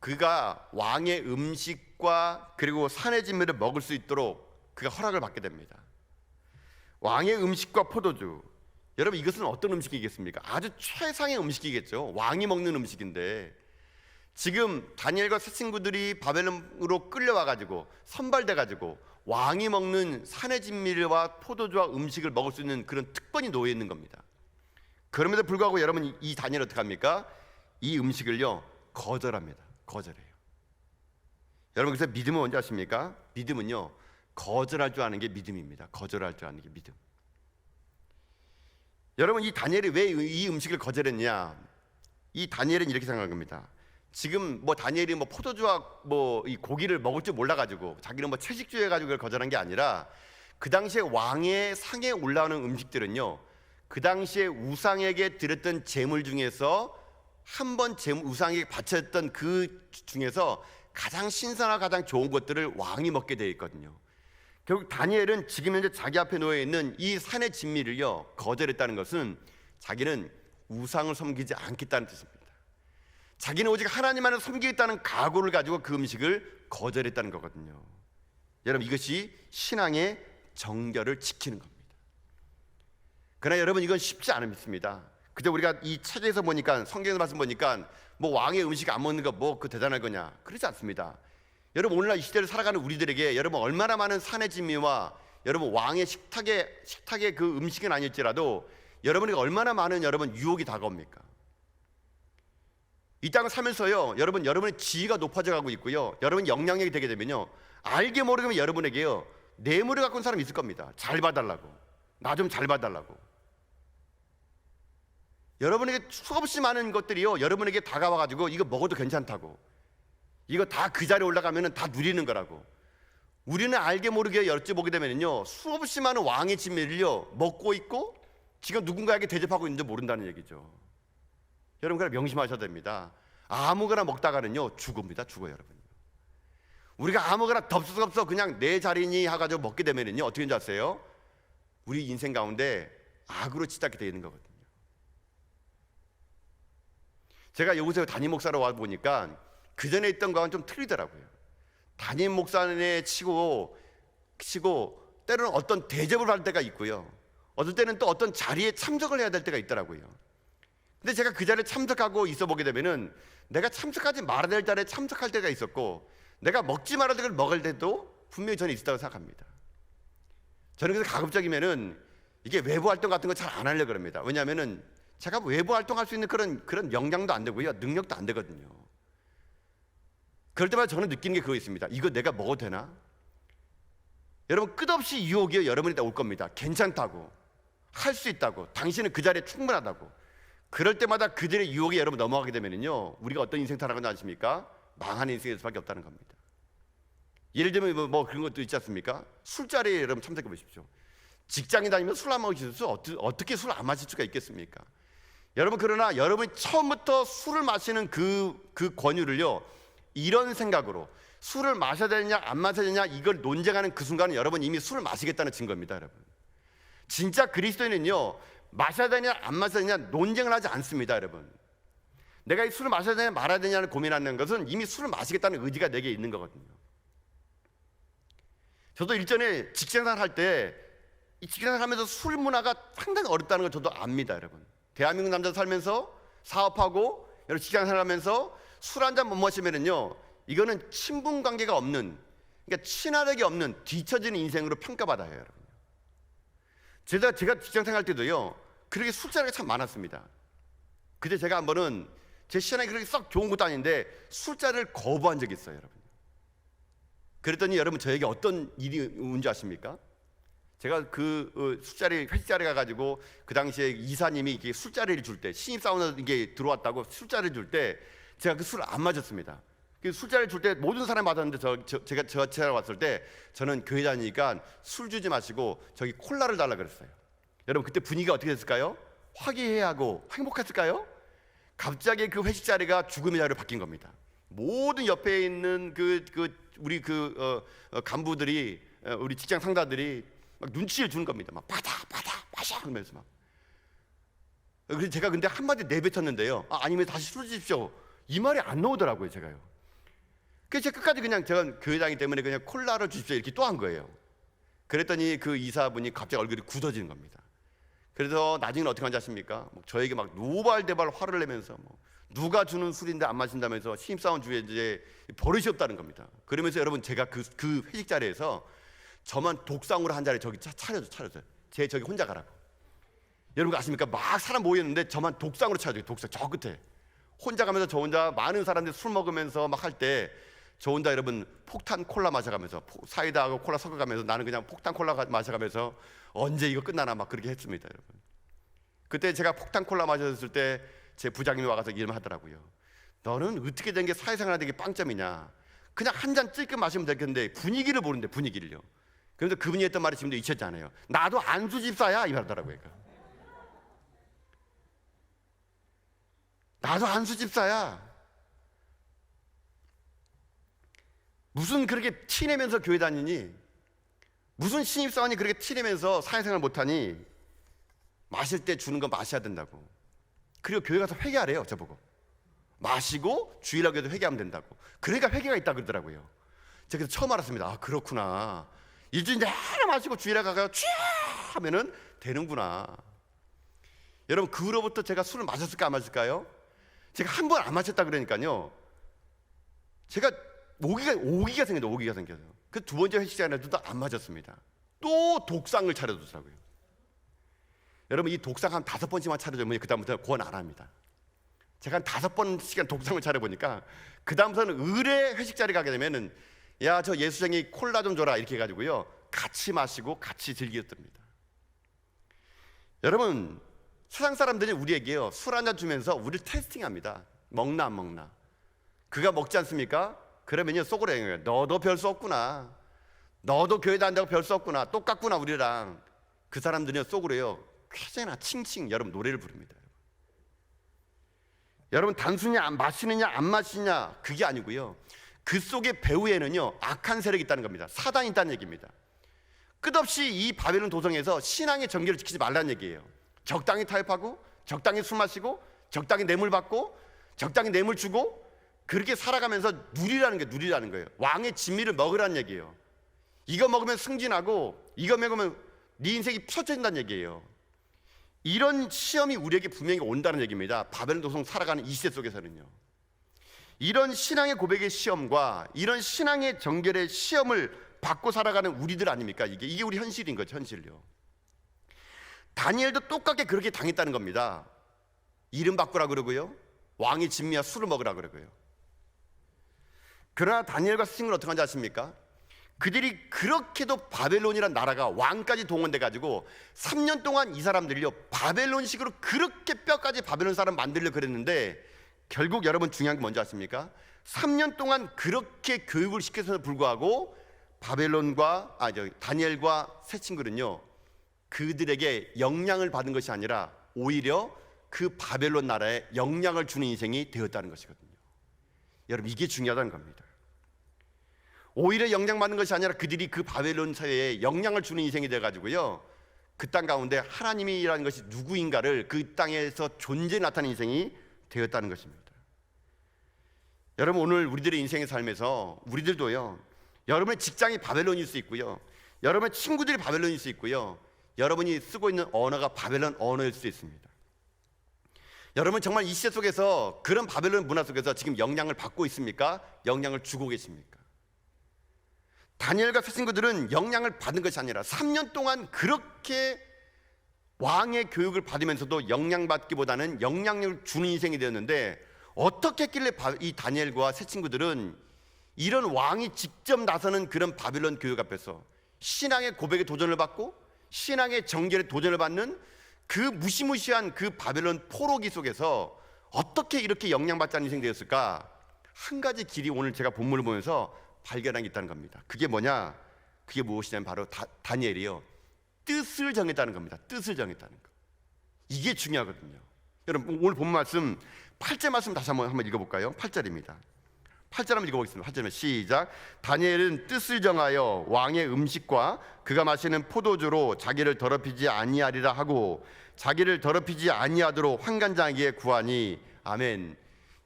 [SPEAKER 1] 그가 왕의 음식과 그리고 산의 진미를 먹을 수 있도록 그가 허락을 받게 됩니다. 왕의 음식과 포도주, 여러분 이것은 어떤 음식이겠습니까? 아주 최상의 음식이겠죠. 왕이 먹는 음식인데 지금 다니엘과 세 친구들이 바벨론으로 끌려와가지고 선발돼가지고 왕이 먹는 산의 진미와 포도주와 음식을 먹을 수 있는 그런 특권이 놓여 있는 겁니다. 그럼에도 불구하고 여러분, 이 다니엘 어떻게 합니까? 이 음식을요 거절합니다. 거절해요. 여러분, 그래서 믿음은 뭔지 아십니까? 믿음은요 거절할 줄 아는 게 믿음입니다. 거절할 줄 아는 게 믿음. 여러분, 이 다니엘이 왜 이 음식을 거절했냐? 이 다니엘은 이렇게 생각한 겁니다. 지금 뭐 다니엘이 뭐 포도주와 뭐 이 고기를 먹을 줄 몰라가지고 자기는 뭐 채식주의해가지고 그걸 거절한 게 아니라, 그 당시에 왕의 상에 올라오는 음식들은요 그 당시에 우상에게 드렸던 제물 중에서 한 번 우상에게 바쳤던 그 중에서 가장 신선하고 가장 좋은 것들을 왕이 먹게 되어 있거든요. 결국 다니엘은 지금 현재 자기 앞에 놓여 있는 이 산의 진미를요 거절했다는 것은 자기는 우상을 섬기지 않겠다는 뜻입니다. 자기는 오직 하나님만을 섬기겠다는 각오를 가지고 그 음식을 거절했다는 거거든요. 여러분, 이것이 신앙의 정결을 지키는 겁니다. 그러나 여러분, 이건 쉽지 않습니다. 그저 우리가 이 책에서 보니까, 성경에서 말씀 보니까 뭐 왕의 음식 안 먹는 거 뭐 그 대단한 거냐, 그렇지 않습니다. 여러분, 오늘날 이 시대를 살아가는 우리들에게 여러분 얼마나 많은 산의 진미와 여러분 왕의 식탁의 그 음식은 아닐지라도 여러분에게 얼마나 많은 여러분 유혹이 다가옵니까? 이 땅을 살면서요 여러분의 지위가 높아져 가고 있고요, 여러분 영향력이 되게 되면요 알게 모르게 여러분에게요 뇌물을 갖고 온 사람이 있을 겁니다. 잘 봐달라고, 나 좀 잘 봐달라고. 여러분에게 수없이 많은 것들이요 여러분에게 다가와 가지고 이거 먹어도 괜찮다고, 이거 다 그 자리에 올라가면 다 누리는 거라고. 우리는 알게 모르게 여쭤보게 되면요 수없이 많은 왕의 진미를요 먹고 있고 지금 누군가에게 대접하고 있는지 모른다는 얘기죠. 여러분, 그걸 명심하셔야 됩니다. 아무거나 먹다가는요 죽습니다. 죽어요. 여러분, 우리가 아무거나 덥석덥석 그냥 내 자리니 하가지고 먹게 되면요 어떻게 되는지 아세요? 우리 인생 가운데 악으로 치닫게 되어 있는 거거든요. 제가 여기서 담임 목사로 와 보니까 그 전에 있던 거와는 좀 틀리더라고요. 담임 목사에 치고 때로는 어떤 대접을 할 때가 있고요, 어떨 때는 또 어떤 자리에 참석을 해야 될 때가 있더라고요. 근데 제가 그 자리에 참석하고 있어 보게 되면은 내가 참석하지 말아야 될 자리에 참석할 때가 있었고, 내가 먹지 말아야 될 걸 먹을 때도 분명히 저는 있었다고 생각합니다. 저는 그래서 가급적이면은 이게 외부 활동 같은 거 잘 안 하려고 합니다. 왜냐하면은 제가 외부 활동할 수 있는 그런 역량도 안 되고요, 능력도 안 되거든요. 그럴 때마다 저는 느끼는 게 그거 있습니다. 이거 내가 먹어도 되나? 여러분, 끝없이 유혹이 여러분이 올 겁니다. 괜찮다고, 할 수 있다고, 당신은 그 자리에 충분하다고. 그럴 때마다 그들의 유혹에 여러분 넘어가게 되면요 우리가 어떤 인생 살아가는지 아십니까? 망하는 인생일 수밖에 없다는 겁니다. 예를 들면 뭐 그런 것도 있지 않습니까? 술자리에 여러분 참석해 보십시오. 직장에 다니면 술 안 마실 수 어떻게 술 안 마실 수가 있겠습니까? 여러분, 그러나 여러분이 처음부터 술을 마시는 그 권유를요 이런 생각으로 술을 마셔야 되느냐 안 마셔야 되느냐 이걸 논쟁하는 그 순간은 여러분 이미 술을 마시겠다는 증거입니다. 여러분, 진짜 그리스도인은요 마셔야 되냐 안 마셔야 되냐 논쟁을 하지 않습니다. 여러분, 내가 이 술을 마셔야 되냐 말아야 되냐를 고민하는 것은 이미 술을 마시겠다는 의지가 내게 있는 거거든요. 저도 일전에 직장생활 할 때 이 직장생활 하면서 술 문화가 상당히 어렵다는 걸 저도 압니다. 여러분, 대한민국 남자 살면서 사업하고 여러 직장생활 하면서 술 한 잔 못 마시면은요 이거는 친분 관계가 없는, 그러니까 친화력이 없는 뒤처지는 인생으로 평가받아요. 여러분, 제가 직장생활 때도요 그렇게 술자리가 참 많았습니다. 그때 제가 한 번은 제 신앙이 그렇게 썩 좋은 것도 아닌데 술자리를 거부한 적이 있어요. 여러분, 그랬더니 여러분 저에게 어떤 일이 온 줄 아십니까? 제가 그 술자리 회식자리 가가지고 그 당시에 이사님이 이게 술자리를 줄 때, 신입사원들 이게 들어왔다고 술자리를 줄 때 제가 그 술을 안 마셨습니다. 그 술자리를 줄 때 모든 사람이 마셨는데 제가 왔을 때 저는 교회 다니니까 술 주지 마시고 저기 콜라를 달라 그랬어요. 여러분, 그때 분위기가 어떻게 됐을까요? 화기애애하고 행복했을까요? 갑자기 그 회식 자리가 죽음의 자리로 바뀐 겁니다. 모든 옆에 있는 우리 간부들이, 우리 직장 상사들이 막 눈치를 주는 겁니다. 막 받아 마셔 하면서 막. 그래서 제가 근데 한마디 내뱉었는데요. 아니면 다시 술 주십시오. 이 말이 안 나오더라고요, 제가요. 그래서 제가 끝까지 그냥 제가 교회다니기 때문에 그냥 콜라를 주십시오 이렇게 또 한 거예요. 그랬더니 그 이사분이 갑자기 얼굴이 굳어지는 겁니다. 그래서 나중에는 어떻게 하는지 아십니까? 저에게 막 노발대발 화를 내면서 누가 주는 술인데 안 마신다면서 신입사원 주에 이제 버릇이 없다는 겁니다. 그러면서 여러분 제가 그 회식 자리에서 저만 독상으로 한 자리에 저기 차려줘요. 제 저기 혼자 가라고. 여러분 아십니까? 막 사람 모였는데 저만 독상으로 차려줘요. 독상 저 끝에 혼자 가면서 저 혼자 많은 사람들이 술 먹으면서 막 할 때 저 혼자 여러분 폭탄 콜라 마셔가면서 사이다하고 콜라 섞어가면서 나는 그냥 폭탄 콜라 마셔가면서 언제 이거 끝나나 막 그렇게 했습니다, 여러분. 그때 제가 폭탄 콜라 마셨을 때 제 부장님이 와서 이름 하더라고요. 너는 어떻게 된 게 사회생활하는 게 빵점이냐? 그냥 한 잔 찔끔 마시면 되겠는데 분위기를 모르는데 분위기를요. 그래서 그분이 했던 말이 지금도 잊혔잖아요. 나도 안수 집사야 이 말하더라고요. 나도 안수 집사야. 무슨 그렇게 티내면서 교회 다니니? 무슨 신입사원이 그렇게 티내면서 사회생활 못하니? 마실 때 주는 거 마셔야 된다고. 그리고 교회 가서 회개하래요, 저보고. 마시고 주일학교에도 회개하면 된다고. 그러니까 회개가 있다 그러더라고요. 제가 그래서 처음 알았습니다. 아, 그렇구나. 일주일 내내 마시고 주일학교 가서 쫙 하면은 되는구나. 여러분, 그 후로부터 제가 술을 마셨을까 안 마셨을까요? 제가 한 번 안 마셨다 그러니까요, 제가 오기가 생겨서 그 두 번째 회식 자리에도 안 마셨습니다. 또 독상을 차려주더라고요. 여러분, 이 독상 한 5번씩만 차려주면 그 다음부터 구원 안 합니다. 제가 한 5번씩은 독상을 차려보니까 그 다음부터는 의뢰 회식 자리 가게 되면은 야, 저 예수쟁이 콜라 좀 줘라 이렇게 해가지고요 같이 마시고 같이 즐겼답니다. 여러분, 세상 사람들이 우리에게요 술 한잔 주면서 우리를 테스팅합니다. 먹나 안 먹나. 그가 먹지 않습니까? 그러면요 속으로 얘기해요. 너도 별 수 없구나. 너도 교회 다닌다고 별 수 없구나. 똑같구나 우리랑. 그 사람들은요 속으로요 쾌재나 칭칭 여러분 노래를 부릅니다. 여러분, 단순히 마시느냐 안 마시느냐 그게 아니고요, 그 속의 배후에는요 악한 세력이 있다는 겁니다. 사단이 있다는 얘기입니다. 끝없이 이 바벨론 도성에서 신앙의 경계를 지키지 말라는 얘기예요. 적당히 타협하고 적당히 술 마시고 적당히 뇌물 받고 적당히 뇌물 주고 그렇게 살아가면서 누리라는 거예요. 왕의 진미를 먹으라는 얘기예요. 이거 먹으면 승진하고 이거 먹으면 네 인생이 펼쳐진다는 얘기예요. 이런 시험이 우리에게 분명히 온다는 얘기입니다. 바벨론 도성 살아가는 이 시대 속에서는요. 이런 신앙의 고백의 시험과 이런 신앙의 정결의 시험을 받고 살아가는 우리들 아닙니까? 이게 우리 현실인 거죠, 현실요. 다니엘도 똑같게 그렇게 당했다는 겁니다. 이름 바꾸라 그러고요, 왕의 진미와 술을 먹으라 그러고요. 그러나 다니엘과 스승은 어떻게 한지 아십니까? 그들이 그렇게도 바벨론이란 나라가 왕까지 동원돼 가지고 3년 동안 이 사람들이요 바벨론식으로 그렇게 뼈까지 바벨론 사람 만들려고 그랬는데 결국 여러분 중요한 게 뭔지 아십니까? 3년 동안 그렇게 교육을 시켜서도 불구하고 다니엘과 세 친구는요 그들에게 영향을 받은 것이 아니라 오히려 그 바벨론 나라에 영향을 주는 인생이 되었다는 것이거든요. 여러분, 이게 중요하다는 겁니다. 오히려 영향받는 것이 아니라 그들이 그 바벨론 사회에 영향을 주는 인생이 돼가지고요 그 땅 가운데 하나님이라는 것이 누구인가를 그 땅에서 존재해 나타나는 인생이 되었다는 것입니다. 여러분, 오늘 우리들의 인생의 삶에서 우리들도요 여러분의 직장이 바벨론일 수 있고요, 여러분의 친구들이 바벨론일 수 있고요, 여러분이 쓰고 있는 언어가 바벨론 언어일 수 있습니다. 여러분, 정말 이 시대 속에서 그런 바벨론 문화 속에서 지금 영향을 받고 있습니까? 영향을 주고 계십니까? 다니엘과 새 친구들은 영향을 받은 것이 아니라 3년 동안 그렇게 왕의 교육을 받으면서도 영향받기보다는 영향력을 주는 인생이 되었는데 어떻게 했길래 이 다니엘과 새 친구들은 이런 왕이 직접 나서는 그런 바벨론 교육 앞에서 신앙의 고백에 도전을 받고 신앙의 정결에 도전을 받는 그 무시무시한 그 바벨론 포로기 속에서 어떻게 이렇게 영향받지 않는 인생이 되었을까? 한 가지 길이 오늘 제가 본문을 보면서 발견한 게 있다는 겁니다. 그게 뭐냐? 그게 무엇이냐면 바로 다니엘이요 뜻을 정했다는 겁니다. 뜻을 정했다는 거. 이게 중요하거든요. 여러분, 오늘 본 말씀 8절 말씀 다시 한번 읽어볼까요? 8절입니다. 8절 한번 읽어보겠습니다. 8절은 시작. 다니엘은 뜻을 정하여 왕의 음식과 그가 마시는 포도주로 자기를 더럽히지 아니하리라 하고 자기를 더럽히지 아니하도록 환관장에게 구하니. 아멘.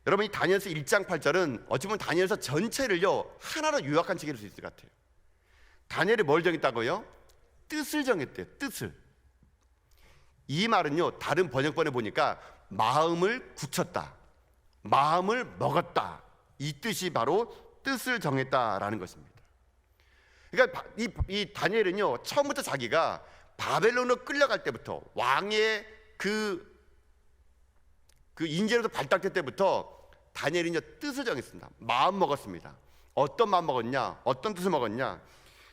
[SPEAKER 1] 여러분, 이 다니엘서 1장 8절은 어찌 보면 다니엘서 전체를요 하나로 요약한 책일 수 있을 것 같아요. 다니엘이 뭘 정했다고요? 뜻을 정했대요. 뜻을. 이 말은요 다른 번역본에 보니까 마음을 굳혔다, 마음을 먹었다. 이 뜻이 바로 뜻을 정했다라는 것입니다. 그러니까 이 다니엘은요, 처음부터 자기가 바벨론으로 끌려갈 때부터, 왕의 그 인재로서 발탁될 때부터 다니엘이 이제 뜻을 정했습니다. 마음 먹었습니다. 어떤 마음 먹었냐? 어떤 뜻을 먹었냐?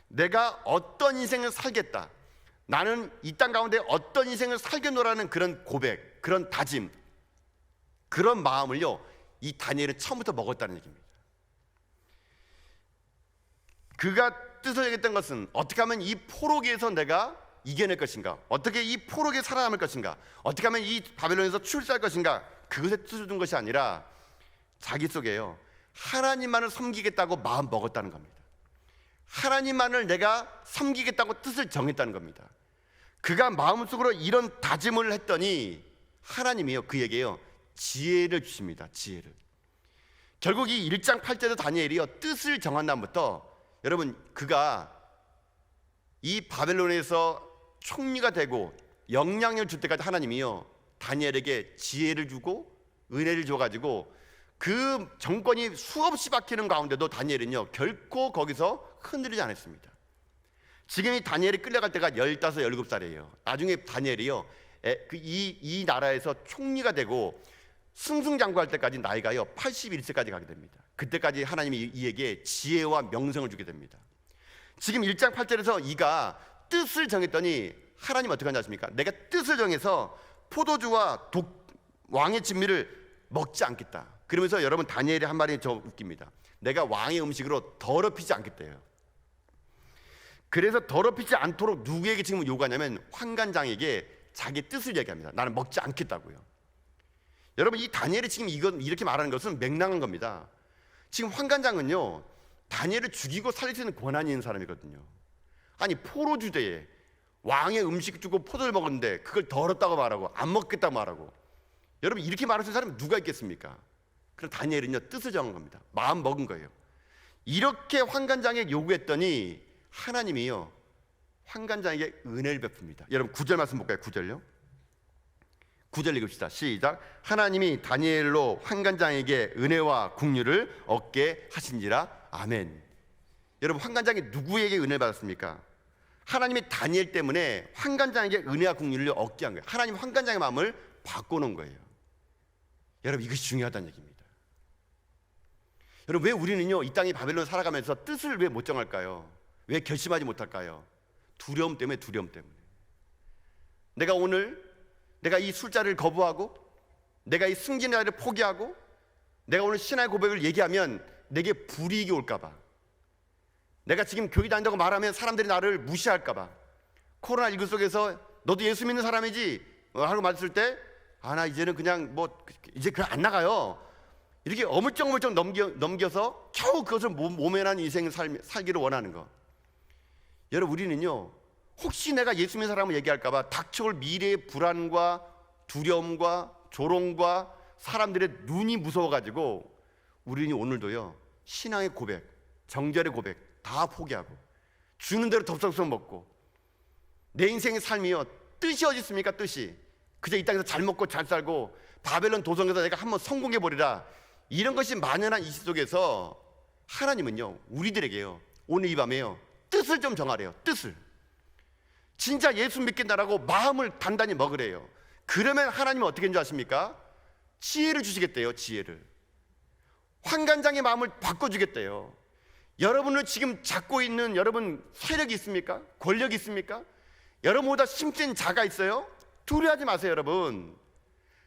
[SPEAKER 1] 내가 어떤 인생을 살겠다. 나는 이 땅 가운데 어떤 인생을 살겠노라는 그런 고백, 그런 다짐, 그런 마음을요, 이 다니엘은 처음부터 먹었다는 얘기입니다. 그가 뜻을 정했던 것은 어떻게 하면 이 포로기에서 내가 이겨낼 것인가, 어떻게 이 포로기에 살아남을 것인가, 어떻게 하면 이 바벨론에서 출세할 것인가, 그것에 뜻을 둔 것이 아니라 자기 속에요, 하나님만을 섬기겠다고 마음 먹었다는 겁니다. 하나님만을 내가 섬기겠다고 뜻을 정했다는 겁니다. 그가 마음속으로 이런 다짐을 했더니 하나님이요, 그에게요 지혜를 주십니다. 지혜를. 결국 이 1장 8절에서 다니엘이요 뜻을 정한 다음부터, 여러분, 그가 이 바벨론에서 총리가 되고 영향력을 줄 때까지 하나님이요 다니엘에게 지혜를 주고 은혜를 줘가지고 그 정권이 수없이 바뀌는 가운데도 다니엘은요 결코 거기서 흔들리지 않았습니다. 지금 이 다니엘이 끌려갈 때가 15, 17살이에요. 나중에 다니엘이요 이 나라에서 총리가 되고 승승장구할 때까지 나이가요 81세까지 가게 됩니다. 그때까지 하나님이 이에게 지혜와 명성을 주게 됩니다. 지금 1장 8절에서 이가 뜻을 정했더니 하나님 어떻게 하지 않습니까? 내가 뜻을 정해서 포도주와 왕의 진미를 먹지 않겠다. 그러면서 여러분 다니엘이 한 말이 저 웃깁니다. 내가 왕의 음식으로 더럽히지 않겠대요. 그래서 더럽히지 않도록 누구에게 지금 요구하냐면 환관장에게 자기 뜻을 얘기합니다. 나는 먹지 않겠다고요. 여러분 이 다니엘이 지금 이렇게 말하는 것은 맹랑한 겁니다. 지금 환관장은요 다니엘을 죽이고 살릴 수 있는 권한이 있는 사람이거든요. 아니 포로주대에 왕의 음식 주고 포도를 먹었는데 그걸 더럽다고 말하고 안 먹겠다고 말하고, 여러분 이렇게 말할 수 있는 사람이 누가 있겠습니까? 그럼 다니엘은요 뜻을 정한 겁니다. 마음 먹은 거예요. 이렇게 환관장에게 요구했더니 하나님이요 환관장에게 은혜를 베풉니다. 여러분 9절 말씀 볼까요? 9절요. 9절 읽읍시다. 시작. 하나님이 다니엘로 환관장에게 은혜와 긍휼을 얻게 하신지라. 아멘. 여러분 환관장이 누구에게 은혜를 받았습니까? 하나님이 다니엘 때문에 환관장에게 은혜와 긍휼을 얻게 한 거예요. 하나님 환관장의 마음을 바꿔놓은 거예요. 여러분 이것이 중요하다는 얘기입니다. 여러분 왜 우리는요 이 땅에 바벨론 살아가면서 뜻을 왜 못 정할까요? 왜 결심하지 못할까요? 두려움 때문에. 내가 이 술자리를 거부하고, 내가 이 승진의 자리를 포기하고, 내가 오늘 신앙의 고백을 얘기하면 내게 불이익이 올까봐, 내가 지금 교회 다닌다고 말하면 사람들이 나를 무시할까봐, 코로나19 속에서 너도 예수 믿는 사람이지 하고 말했을 때 나 이제는 그냥 이제 그냥 안 나가요. 이렇게 어물쩍어물쩍 넘겨서 겨우 그것을 모면한 인생을 살기를 원하는 거. 여러분 우리는요 혹시 내가 예수 믿는 사람을 얘기할까봐 닥쳐올 미래의 불안과 두려움과 조롱과 사람들의 눈이 무서워가지고 우리는 오늘도요 신앙의 고백, 정절의 고백 다 포기하고 주는 대로 덥석덥석 먹고, 내 인생의 삶이요 뜻이 어디 있습니까? 뜻이 그저 이 땅에서 잘 먹고 잘 살고 바벨론 도성에서 내가 한번 성공해버리라, 이런 것이 만연한 이 시대 속에서 하나님은요 우리들에게요 오늘 이 밤에요 뜻을 좀 정하래요. 뜻을 진짜 예수 믿겠다라고 마음을 단단히 먹으래요. 그러면 하나님은 어떻게 하는 줄 아십니까? 지혜를 주시겠대요. 지혜를. 환관장의 마음을 바꿔주겠대요. 여러분을 지금 잡고 있는 여러분 세력이 있습니까? 권력이 있습니까? 여러분보다 힘센 자가 있어요? 두려워하지 마세요. 여러분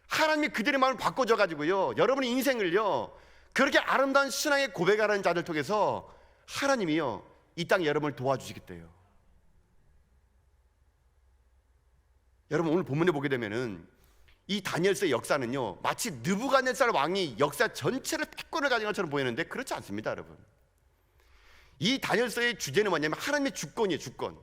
[SPEAKER 1] 하나님이 그들의 마음을 바꿔줘가지고요 여러분의 인생을요 그렇게 아름다운 신앙의 고백하는 자들 통해서 하나님이요 이 땅에 여러분을 도와주시겠대요. 여러분 오늘 본문에 보게 되면은 이 다니엘서의 역사는요 마치 느부갓네살 왕이 역사 전체를 패권을 가진 것처럼 보이는데 그렇지 않습니다. 여러분 이 다니엘서의 주제는 뭐냐면 하나님의 주권이에요. 주권.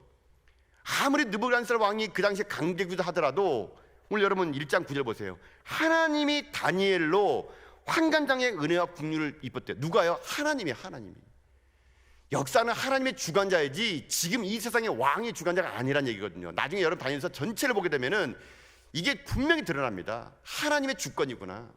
[SPEAKER 1] 아무리 느부갓네살 왕이 그 당시에 강대국이다 하더라도 오늘 여러분 1장 9절 보세요. 하나님이 다니엘로 환관장의 은혜와 긍휼을 입었대요. 누가요? 하나님이. 역사는 하나님의 주관자이지 지금 이 세상의 왕의 주관자가 아니란 얘기거든요. 나중에 여러분 다니엘서 전체를 보게 되면은 이게 분명히 드러납니다. 하나님의 주권이구나.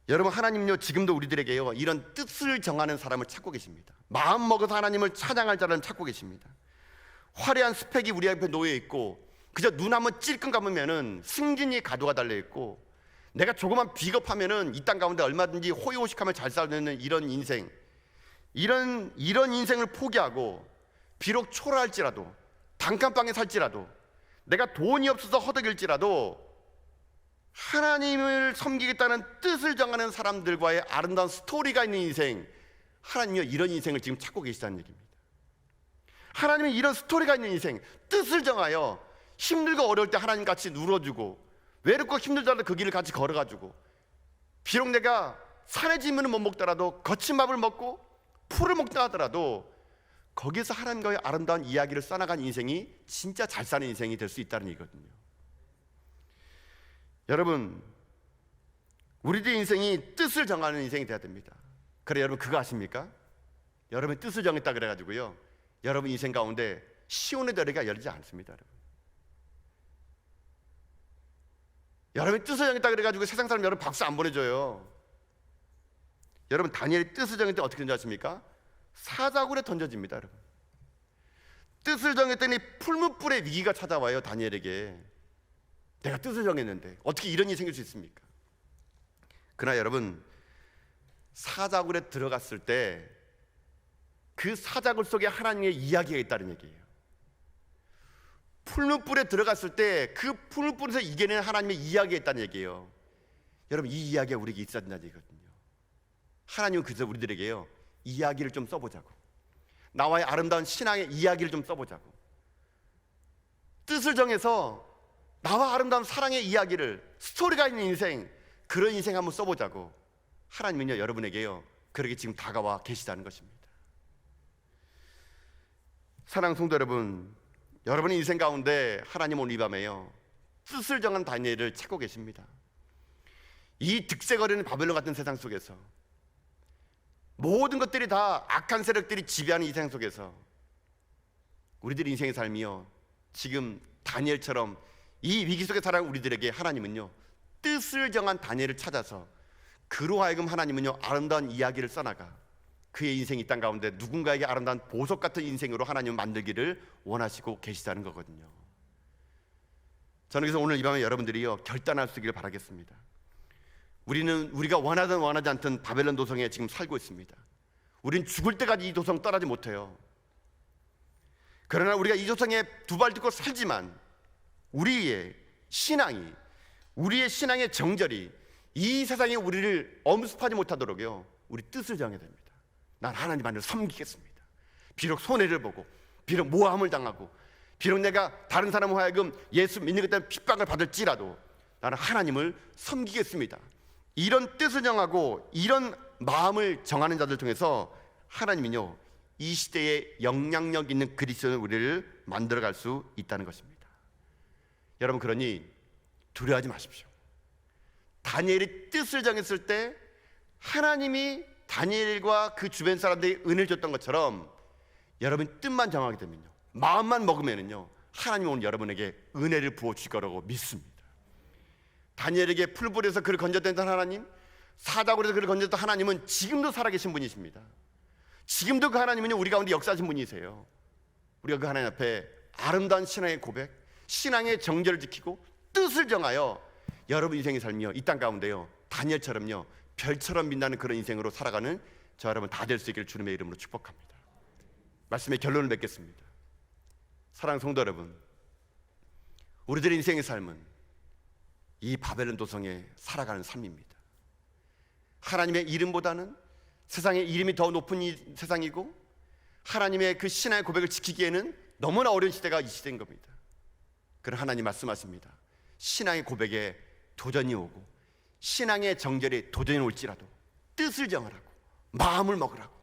[SPEAKER 1] 여러분, 하나님은요 지금도 우리들에게요 이런 뜻을 정하는 사람을 찾고 계십니다. 마음 먹어서 하나님을 찬양할 자를 찾고 계십니다. 화려한 스펙이 우리 앞에 놓여 있고 그저 눈 한번 찔끔 감으면은 승진이 가도가 달려 있고 내가 조금만 비겁하면은 이 땅 가운데 얼마든지 호의호식하며 잘 살는 이런 인생, 이런 인생을 포기하고 비록 초라할지라도 단칸방에 살지라도 내가 돈이 없어서 허덕일지라도 하나님을 섬기겠다는 뜻을 정하는 사람들과의 아름다운 스토리가 있는 인생, 하나님이요 이런 인생을 지금 찾고 계시다는 얘기입니다. 하나님이 이런 스토리가 있는 인생, 뜻을 정하여 힘들고 어려울 때 하나님 같이 누워주고 외롭고 힘들더라도 그 길을 같이 걸어가지고 비록 내가 산의 진미는 못 먹더라도 거친 밥을 먹고 풀을 먹다 하더라도 거기서 하나님과의 아름다운 이야기를 써나간 인생이 진짜 잘 사는 인생이 될 수 있다는 얘기거든요. 여러분, 우리들의 인생이 뜻을 정하는 인생이 돼야 됩니다. 그래, 여러분 그거 아십니까? 여러분이 뜻을 정했다 그래가지고요 여러분 인생 가운데 시온의 다리가 열리지 않습니다. 여러분이 뜻을 정했다 그래가지고 세상 사람 여러분 박수 안 보내줘요. 여러분, 다니엘이 뜻을 정할 때 어떻게 된지 아십니까? 사자굴에 던져집니다. 여러분, 뜻을 정했더니 풀무불의 위기가 찾아와요. 다니엘에게. 내가 뜻을 정했는데 어떻게 이런 일이 생길 수 있습니까? 그러나 여러분, 사자굴에 들어갔을 때 그 사자굴 속에 하나님의 이야기가 있다는 얘기예요. 풀무불에 들어갔을 때 그 풀무불에서 이겨낸 하나님의 이야기가 있다는 얘기예요. 여러분, 이 이야기가 우리에게 있어야 된다는 얘기거든요. 하나님은 그래서 우리들에게요 이야기를 좀 써보자고, 나와의 아름다운 신앙의 이야기를 좀 써보자고, 뜻을 정해서 나와 아름다운 사랑의 이야기를, 스토리가 있는 인생, 그런 인생 한번 써보자고 하나님은요 여러분에게요 그렇게 지금 다가와 계시다는 것입니다. 사랑하는 성도 여러분, 여러분의 인생 가운데 하나님 오늘 이 밤에요 뜻을 정한 다니엘을 찾고 계십니다. 이 득세거리는 바벨론 같은 세상 속에서 모든 것들이 다 악한 세력들이 지배하는 이 세상 속에서 우리들 인생의 삶이요 지금 다니엘처럼 이 위기 속에 살아가는 우리들에게 하나님은요 뜻을 정한 다니엘을 찾아서 그로 하여금 하나님은요 아름다운 이야기를 써나가 그의 인생이 이 땅 가운데 누군가에게 아름다운 보석 같은 인생으로 하나님은 만들기를 원하시고 계시다는 거거든요. 저는 그래서 오늘 이 밤에 여러분들이요 결단할 수 있기를 바라겠습니다. 우리가 원하든 원하지 않든 바벨론 도성에 지금 살고 있습니다. 우린 죽을 때까지 이 도성 떠나지 못해요. 그러나 우리가 이 도성에 두 발 딛고 살지만 우리의 신앙이, 우리의 신앙의 정절이 이 세상에 우리를 엄습하지 못하도록요 우리 뜻을 정해야 됩니다. 난 하나님 안을 섬기겠습니다. 비록 손해를 보고, 비록 모함을 당하고, 비록 내가 다른 사람을 하여금 예수 믿는 것 때문에 핍박을 받을지라도 나는 하나님을 섬기겠습니다. 이런 뜻을 정하고 이런 마음을 정하는 자들 통해서 하나님은요 이 시대에 영향력 있는 그리스도인 우리를 만들어갈 수 있다는 것입니다. 여러분, 그러니 두려워하지 마십시오. 다니엘이 뜻을 정했을 때 하나님이 다니엘과 그 주변 사람들이 은혜를 줬던 것처럼 여러분 뜻만 정하게 되면요, 마음만 먹으면요 하나님은 오늘 여러분에게 은혜를 부어주실 거라고 믿습니다. 다니엘에게 풀불에서 그를 건졌던 하나님, 사자굴에서 그를 건졌던 하나님은 지금도 살아계신 분이십니다. 지금도 그 하나님은요 우리 가운데 역사하신 분이세요. 우리가 그 하나님 앞에 아름다운 신앙의 고백, 신앙의 정절을 지키고 뜻을 정하여 여러분 인생의 삶이요 이 땅 가운데요 다니엘처럼요 별처럼 빛나는 그런 인생으로 살아가는 저 여러분 다 될 수 있기를 주님의 이름으로 축복합니다. 말씀의 결론을 맺겠습니다. 사랑하는 성도 여러분, 우리들의 인생의 삶은 이 바벨론 도성에 살아가는 삶입니다. 하나님의 이름보다는 세상의 이름이 더 높은 이 세상이고 하나님의 그 신앙의 고백을 지키기에는 너무나 어려운 시대가 이 시대인 겁니다. 그런 하나님 말씀하십니다. 신앙의 고백에 도전이 오고 신앙의 정절에 도전이 올지라도 뜻을 정하라고, 마음을 먹으라고.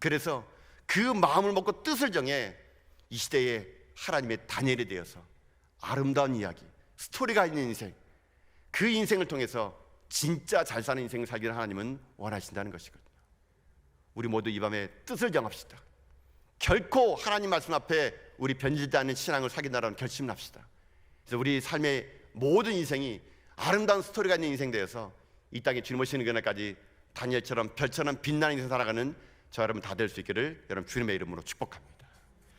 [SPEAKER 1] 그래서 그 마음을 먹고 뜻을 정해 이 시대에 하나님의 다니엘이 되어서 아름다운 이야기, 스토리가 있는 인생, 그 인생을 통해서 진짜 잘 사는 인생을 살기를 하나님은 원하신다는 것이거든요. 우리 모두 이 밤에 뜻을 정합시다. 결코 하나님 말씀 앞에 우리 변질되지 않는 신앙을 살긴다라는 결심을 합시다. 그래서 우리 삶의 모든 인생이 아름다운 스토리가 있는 인생 되어서 이 땅에 주님 오시는 그날까지 다니엘처럼 별처럼 빛나는 인생 살아가는 저 여러분 다 될 수 있기를 여러분 주님의 이름으로 축복합니다.